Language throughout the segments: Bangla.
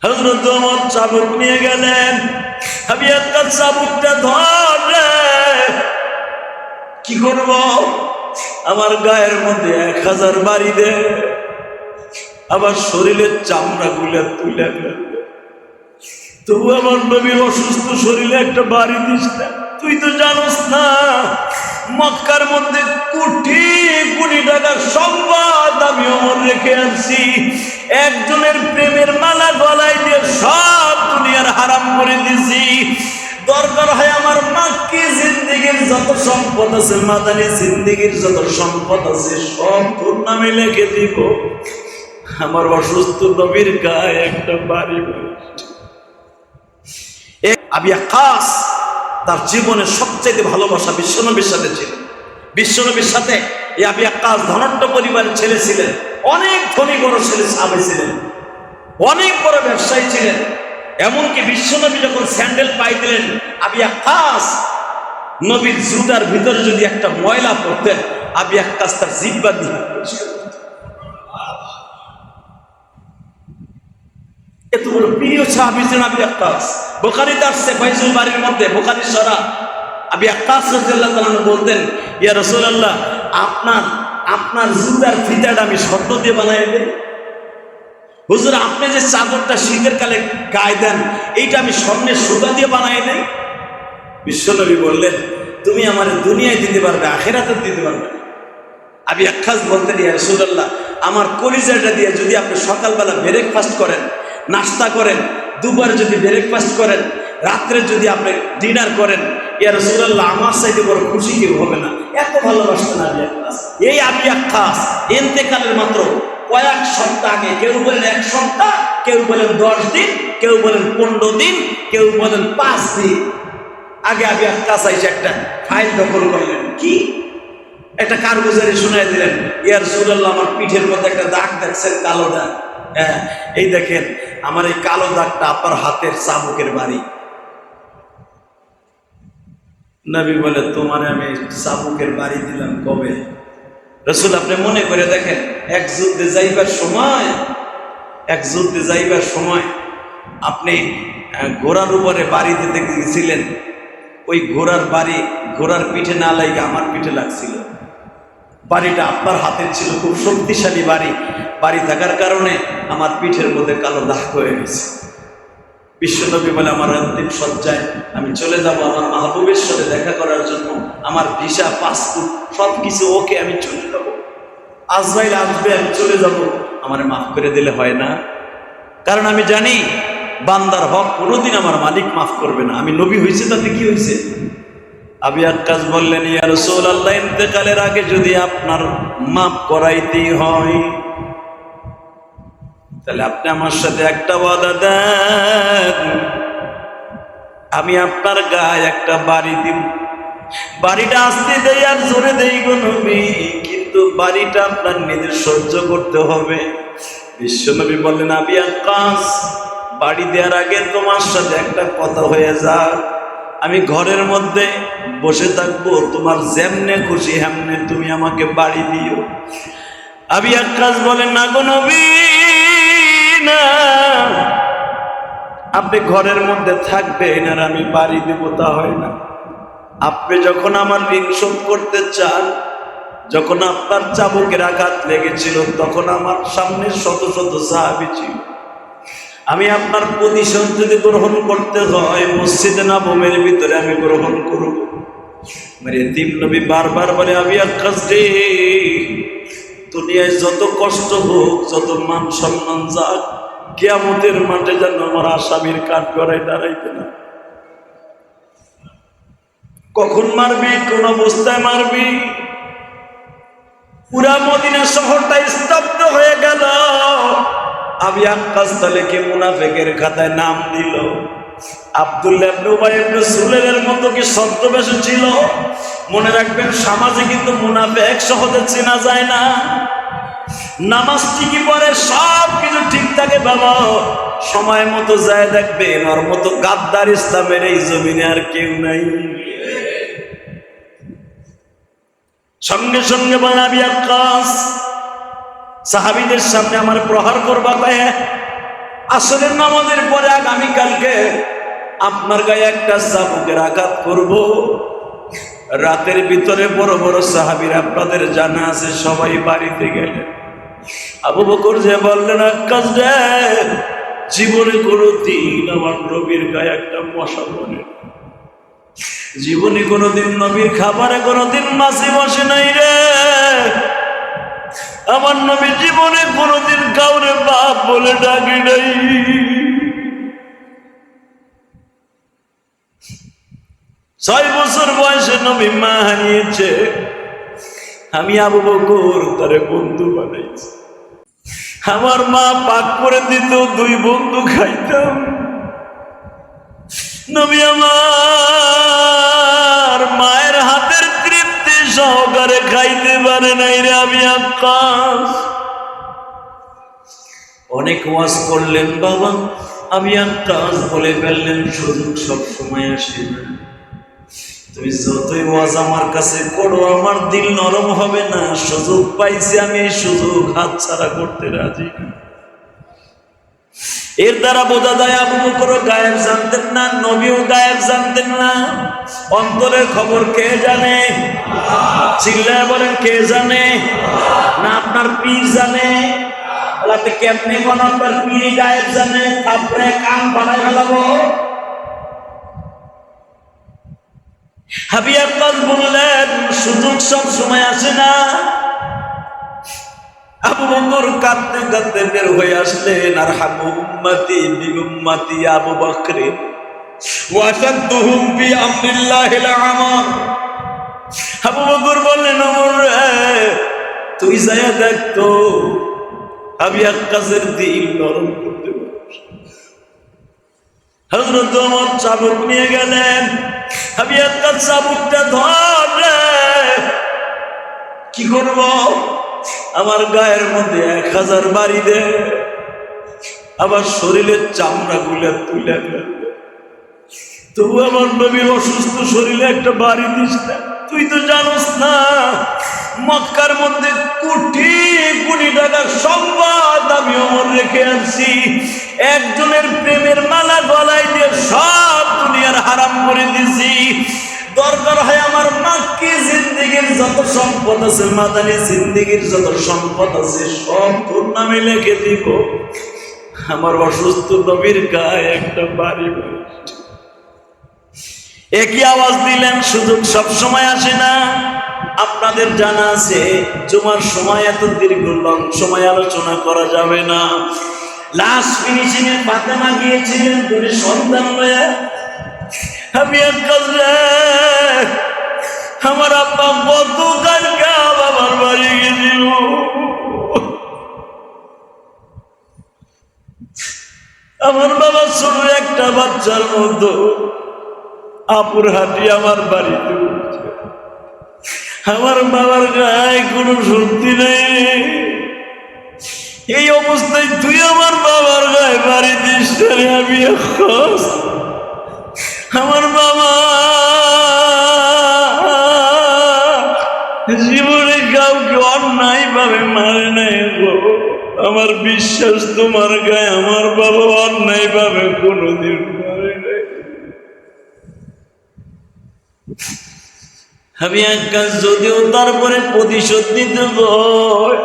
হযরত ওমর চাবুক নিয়ে গেলেন। আমি একটা চাবুকটা ধরে কি করব, আমার গায়ের মধ্যে 1000 বাড়ি দে, আমার শরীরের চামড়া গুলো তুলে ফেলবে, তবু আমার নবীর অসুস্থ শরীরে একটা বাড়ি দিস না। তুই তো জানোস না মক্কার মধ্যে কোটি কোটি টাকার সম্পদ আমি ওমর রেখে আনছি। একজনের প্রেমের মালা গলায় দিয়ে সব দুনিয়ার হারাম করে দিছি। দরকার হয় আমার মাক্কি জিন্দেগির যত সম্পদ আছে, মাদানী জিন্দেগির যত সম্পদ আছে সব তোর নামে লিখে দিব, আমার অসুস্থ নবীর গায়ে একটা বাড়ি। আবু ওয়াক্কাস তার জীবনের সবচেয়ে ভালোবাসা বিশ্বনবীর সাথে ছিল। বিশ্বনবীর সাথে এই আবু ওয়াক্কাস ধনাঢ্য পরিবারের ছেলে ছিলেন, অনেক ধনী বড় ছেলে সাহাবী ছিলেন, অনেক বড় ব্যবসায়ী ছিলেন। এমনকি বিশ্বনবী যখন স্যান্ডেল পাই দিলেন, আবু ওয়াক্কাস নবীর জুতার ভিতরে যদি একটা ময়লা পড়তেন, আবু ওয়াক্কাস তার জিহ্বা দিয়ে এত বড় প্রিয় সাহাবী ছিলেন আবু ওয়াক্কাস। বুখারীতে আসছে ফাইজুল বারীর মধ্যে, বুখারী সরা, আবু ওয়াক্কাস রাদিয়াল্লাহু তাআলা বলতেন, ইয়া রাসূলুল্লাহ, আপনার জুতার ফিতাটা আমি স্বর্ণ দিয়ে বানাই দেই। হুজুর, আপনি যে চাদরটা শীতের কালে গায়ে দেন, এইটা আমি স্বর্ণের সুতা দিয়ে বানাই দেই। বিশ্বনবী বললেন, তুমি আমার দুনিয়ায় দিতে পারবে, আখিরাতে দিতে পারবে না। আবু ওয়াক্কাস বলতেন, ইয়া রাসূলুল্লাহ, আমার কলিজাটা দিয়ে যদি আপনি সকালবেলা ব্রেকফাস্ট করেন, নাস্তা করেন, দুপুরে যদি ব্রেকফাস্ট করেন, রাত্রে যদি আপনি ডিনার করেন, ইয়া রাসূলুল্লাহ, আমার চাইতে বড় খুশি কেউ হবে না। এত ভালোবাসতেন আবু ওয়াক্কাস। এই আবু ওয়াক্কাস ইন্তেকালের মাত্র কয়েক সপ্তাহ আগে, কেউ বলেন 1 সপ্তাহ, কেউ বলেন 10 দিন, কেউ বলেন 15 দিন, কেউ বলেন 5 দিন আগে আবু ওয়াক্কাস এসে একটা ফাইল দখল করলেন। কি একটা কারগুজারি শুনাই দিলেন, ইয়া রাসূলুল্লাহ, আমার পিঠের মধ্যে একটা দাগ দেখছেন, কালো দাগ। হ্যাঁ, এই দেখেন আমার এই কালো দাগটা আপনার হাতের চাবুকের বাড়ি। নবী বলে, তোমারে আমি চাবুকের বাড়ি দিলাম কবে? রাসূল, আপনি মনে করে দেখেন, এক যুদ্ধে যাইবার সময় আপনি ঘোড়ার উপরে বাড়ি দিতে গিয়েছিলেন। ওই ঘোড়ার পিঠে না লাগে আমার পিঠে লাগছিল। বাড়িটা আপনার হাতের ছিল, খুব শক্তিশালী বাড়ি থাকার কারণে আমার পিঠের মধ্যে কালো দাগ হয়ে গেছে। বিশ্বনবী বলে, আমার অন্তিম সজ্জায় আমি চলে যাব আমার মাহবুবের সাথে দেখা করার জন্য, আমার ভিসা, পাসপোর্ট সব কিছু ওকে, আমি চলে যাব, আজরাইল আসবে, আমি চলে যাব, আমারে মাফ করে দিলে হয় না? কারণ আমি জানি বান্দার হক কোনোদিন আমার মালিক মাফ করবে না। আমি নবী হয়েছে, তাতে কি হয়েছে? আবু ওয়াক্কাস বললেন, ইয়া রাসূলুল্লাহ, ইন্তেকালের আগে যদি আপনার মাফ করাইতেই হয়, তাহলে আপনি আমার সাথে একটা ওয়াদা দেন, আমি আপনার গায়ে একটা বাড়ি দিব। বাড়িটা আসতে দেই আর জোরে দেই গো নবী, কিন্তু বাড়িটা আপনার নিজের সহ্য করতে হবে। বিশ্বনবী বললেন, আবু ওয়াক্কাস, বাড়ি দেওয়ার আগে তোমার সাথে একটা কথা হয়ে যাক, আমি ঘরের মধ্যে বসে থাকবো, তোমার যেমনে খুশি হেমনে তুমি আমাকে বাড়ি দিও। আবু ওয়াক্কাস বলেন, না গো নবী, না, আপনি ঘরের মধ্যে থাকবেন আর আমি বাড়ি দেব, তা হয় না। আপনি যখন আমার ঋণ শোধ করতে চান, যখন আপনার চাবুকের আঘাত লেগেছিল, তখন আমার সামনে শত শত সাহাবী ছিল। আমি আপনার প্রতিশোধ যদি গ্রহণ করতে হয়, মসজিদে নববীর ভিতরে আমি গ্রহণ করব। মেরে তিন নবী বারবার বলে, আবু ওয়াক্কাস রে, দুনিয়ায় যত কষ্ট হোক, যত মান সম্মান যাক, কিয়ামতের মাঠে যেন আমার আসামির কাঠ গড়ায় দাঁড়াইতে না। কখন মারবি, কোন অবস্থায় মারবি? পুরা মদিনা শহরটা স্তব্ধ হয়ে গেল। আবু ওয়াক্কাস তাহলে কি মুনাফিকের খাতায় নাম দিল? আব্দুল্লাহ ইবনে উবাই ইবনে সুলাইলের মতো কি ছদ্মবেশে ছিল? মনে রাখবেন, সমাজে কিন্তু মুনাফিক সহজে চেনা যায় না। নামাজ ঠিকই পড়ে, সব কিছু ঠিক থাকে বাবা, সময় মতো যায় দেখবেন ওর মতো গাদ্দার ইসলামের এই জমিনে আর কেউ নাই। সঙ্গে সঙ্গে বলে, আবু ওয়াক্কাস, সাহাবীদের সামনে আমার প্রহার করবা পায়? আসরের নামাজের পরে আগামীকালকে আপনার গায়ে একটা চাবুকের আঘাত করব। রাতের ভিতরে বড় বড় সাহাবীরা আপনাদের জানা আছে সবাই বাড়িতে গেলেন। আবু বকর যে বললেন, আক্কাস রে, জীবনে কোনোদিন আমার নবীর গায়ে একটা মশা বলে, জীবনে কোনোদিন নবীর খাবারে কোনোদিন মাছি বসে নাই রে, আমার নবী জীবনে কোনোদিন কাউরে বাপ বলে ডাকি নাই। 6 বছর বয়সে নবী মা হারিয়েছে, আমি আবু বকর তারে বন্ধু বানাইছি। আমার মা পাক করে দিত, 2 বন্ধু খাইতাম। নবী আমার মায়ের হাতের তৃপ্তি সহকারে খাইতে পারে নাই রে। আমি আক্কাস অনেক ওয়াজ করলেন বাবা, আমি আক্কাস বলে ফেললেন, সুযোগ সব সময় আসে না। তুমি যতই ওয়াজ আমার কাছে করো, আমার দিল নরম হবে না। সুযোগ পাইছি আমি, এই সুযোগ হাতছাড়া করতে রাজি না। এর দ্বারা বোঝা যায় আবু বকর গায়েব জানতেন না, নবীও গায়েব জানতেন না। অন্তরের খবর কে জানে? চিল্লায় বলেন, কে জানে? না আপনার পীর জানে? আপনি কেমনি কোন আপনার পীর গায়েব জানে? তারপরে কান বানায় ফেলাবো। হাবি আক্কাস বললেন, সুযোগ সব সময় আসে না। আবু বকর কাঁদতে কাঁদতে বের হয়ে আসলেন, আর হাবু উম্মতি বি উম্মতি আবু বকর ওয়াসাদুহুম বি আমরিল্লাহিল আমর। আবু বকর বললেন, ওমর রে, তুই যায়া দেখ তো হাবি আক্কাসের দিল নরম করতে পারিস। হযরত ওমর চাবুক নিয়ে গেলেন। হাবি আক্কাস চাবুকটা ধরে, কি করব? আমার গায়ের মধ্যে 1000 বাড়ি দে, আমার শরীরের চামড়া গুলা তুলে ফেলবে, তবু আমার নবীর অসুস্থ শরীরে একটা বাড়ি দিস না। তুই তো জানোস না, মক্কার মধ্যে কোটি কোটি টাকার সম্পদ আমি ওমর রেখে আনছি। একজনের প্রেমের মালা গলায় দিয়ে সব দুনিয়ার হারাম করে দিছি। দরকার হয় আমার মাক্কি জিন্দেগির যত সম্পদ আছে, মাদানী জিন্দেগির যত সম্পদ আছে, সব তোর নামে লিখে দিব। আমার অসুস্থ নবীর গায়ে একটা বাড়ি বাড়ি। একই আওয়াজ দিলেন, সুযোগ সব সময় আসে না। আপনাদের জানা আছে জুমার সময় এত দীর্ঘ লং সময় আলোচনা করা যাবে না। লাস্ট ফিনিশিং এ ফাতেমা গিয়েছিলেন 2 সন্তান হয়ে। আমি আক্কাস রে, আমার আব্বা গতকালকে বাবার বাড়ি গেছিল। আমার বাবা ছোট একটা বাচ্চার মতো আপুর হাঁটি আমার বাড়িতে উঠছে। আমার বাবার গায়ে কোনো শক্তি নেই। এই অবস্থায় তুই আমার বাবার গায়ে বাড়ি দিস রে। আমি আক্কাস, আমার বাবা জীবনে কাউকে অন্যায় ভাবে মারে নাই গো। আমার বিশ্বাস তোমার গায়ে আমার বাবা অন্যায় ভাবে কোনোদিন মারে নাই। আমি আক্কাস যদিও তারপরে প্রতিশোধ নিতে হয়,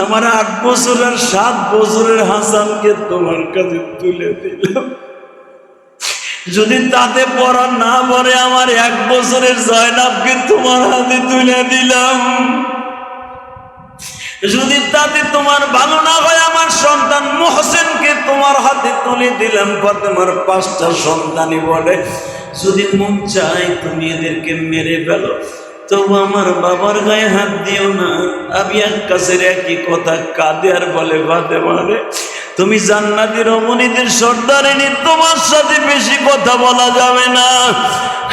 আমার 8 বছর আর 7 বছরের হাসানকে তোমার কাছে তুলে দিলাম। যদি তাতে পড়া না পড়ে, আমার 1 বছরের জয়নাবকে তোমার হাতে তুলে দিলাম। যদি তাতে তোমার ভালো না হয়, আমার সন্তান মোহসেনকে তোমার হাতে তুলে দিলাম। ফাতেমার 5টা সন্তানই বলে, যদি মন চাই তুমি এদেরকে মেরে ফেলো, তবু আমার বাবার গায়ে হাত দিও না। আমি আক্কাসের একই কথা কাঁদে আর বলে, ফাতেমা রে, তুমি জান্নাতি রমণীদের সর্দারিনী, তোমার সাথে বেশি কথা বলা যাবে না।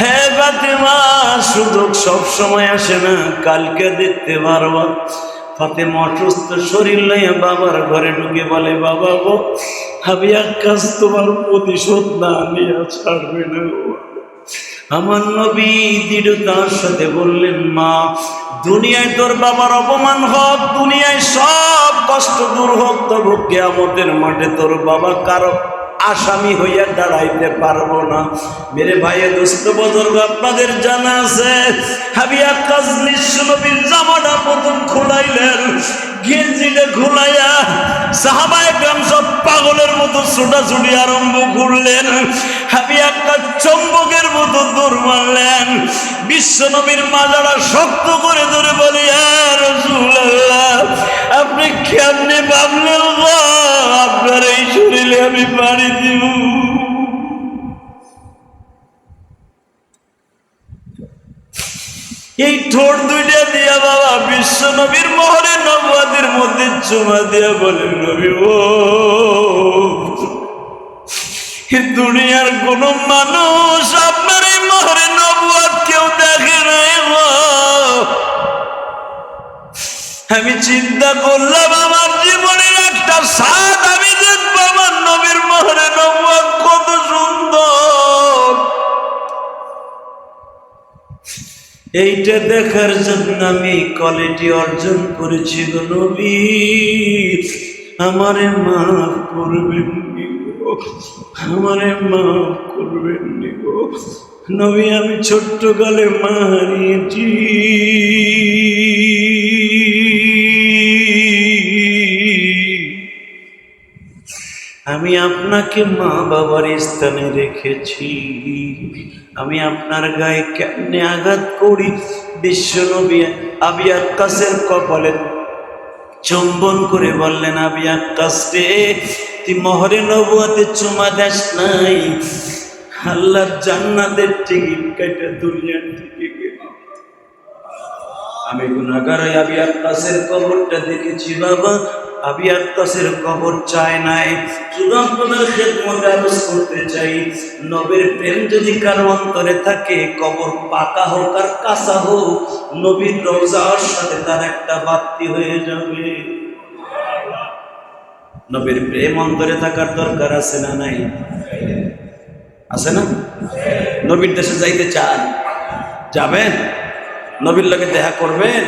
হে ফাতেমা, সুযোগ সব সময় আসে না, কালকে দেখতে পারবা। ফাতেমা অসুস্থ শরীর লইয়া বাবার ঘরে ঢুকে বলে, বাবা গো, আমি আক্কাস তোমার প্রতিশোধ না নিয়ে ছাড়বে না। আমার নবী দৃঢ়তার সাথে বললেন, মা, দুনিয়ায় তোর বাবার অপমান হোক, দুনিয়ায় সব কষ্ট দূর হোক, তবু কিয়ামতের মাঠে তোর বাবা কারো আসামি হইয়া দাঁড়াইতে পারবো না। মেরে ভাইয়ে দোস্ত বুজুর্গ, আপনাদের জানা আছে হাবিব আক্কাস নিঃস্ব নবীর জামাটা প্রথম খোলাইলেন, গেঞ্জিটা খোলাইয়া সাহাবায়ে কেরাম সব পাগলের মতো ছোটাছুটি আরম্ভ করলেন। হাবিব আক্কাস চম্বকের মতো দৌড় মারলেন, বিশ্ব নবীর মাজাটা শক্ত করে ধরে বলি, ইয়া রাসূলুল্লাহ, আপনি কেমনে ভাবলেন গো আপনার এই শরীরে আমি পানি দিব? এই ঠোঁট দুইটা দিয়া বাবা বিশ্ব নবীর মোহরে নবুয়তের মধ্যে চুমা দিয়া বলেন, নবী ও দুনিয়ার কোন মানুষ আপনার এই মোহরে নবুয়ত কেউ দেখে নাই গো। আমি চিন্তা করলাম আমার জীবনের একটা স্বাদ আমি দেখবো আমার নবীর মোহরে নবুয়ত কত সুন্দর। এইটা দেখার জন্য আমি কোয়ালিটি অর্জন করেছি গো নবী, আমারে মাফ করবেন নি গো, আমারে মাফ করবেন নি গো নবী, আমি ছোট্ট কালে মা হারিয়েছি। আমি আপনাকে মা বাবার স্থানে রেখেছি, আমি আপনার গায়ে কেমনে আঘাত করি। বিশ্ব নবী আবি আক্কাসের কপালে চুম্বন করে বললেন, আবি আক্কাস রে, তুই মোহরে নবুয়তে চুমা দেস নাই, আল্লাহর জান্নাতের টিকিট কেটে দুনিয়ার থেকে গেল। আমি গুনাহগার আবি আক্কাসের কবরটা দেখেছি বাবা, আবি আক্কাসের কবর চায় নাই, শুধু আপনাদের খেদমতে আরজ করতে চাই, নবীর প্রেম যদি কারো অন্তরে থাকে, কবর পাকা হোক আর কাঁচা হোক, নবীর রওজার সাথে তার একটা বাতি হয়ে যাবে। নবীর প্রেম অন্তরে থাকার দরকার আছে না নাই? আছে না? নবীর দেশে যাইতে চান, যাবেন? নবীর লগে দেখা করবেন?